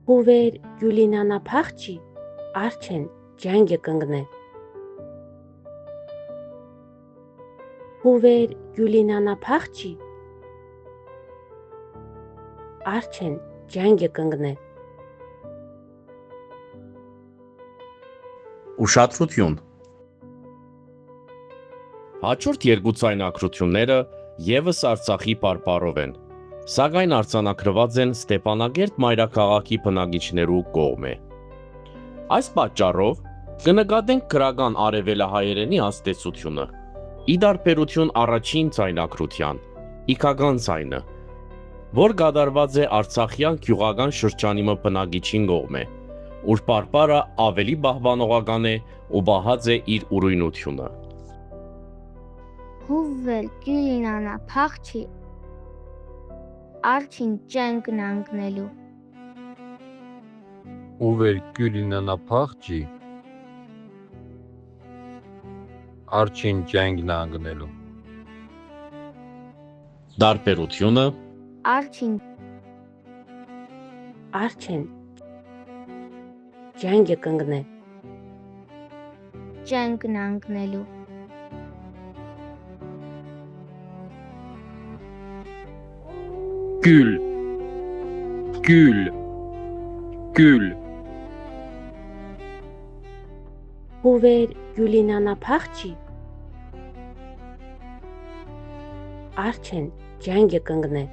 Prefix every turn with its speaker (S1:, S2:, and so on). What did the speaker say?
S1: Հուվեր գյուլինանա փախչի, արջեն ջանգը կանգնե։ Հուվեր գյուլինանա փախչի, արջեն ջանգը կանգնե։
S2: Ուշադրություն։ Հաջորդ երկու ձայնագրությունները ևս Արցախի պարպարով են, սակայն արձանագրված են Ստեփանագերտ մայրաքաղաքի բնակիչներու կողմէ։ Այս պատճառով կնկատենք գրական արևելահայերենի ազդեցությունը։ Ի դարբերություն առաջին ձայնագրության, իքական ձայնը, որ կատարված է արցախյան գյուղական շրջանի մը բնակիչին կողմէ, ուր պարպարը ավելի պահպանողական է ու բահած է իր ուրույնությունը։
S3: Հուվեր գյուլինանա փախչի, արջին ջանգն անգնելու։
S4: Հուվեր գյուլինանա փախչի, արջին ջանգն անգնելու։
S2: Դարբերությունը
S3: Արջին
S1: Արջեն ջանգը կանգնե։
S3: ջանգն անգնելու։
S4: Gül, gül, gül.
S1: Հուվեր գյուլինանա փախչի, արջեն ջանգը կանգնե։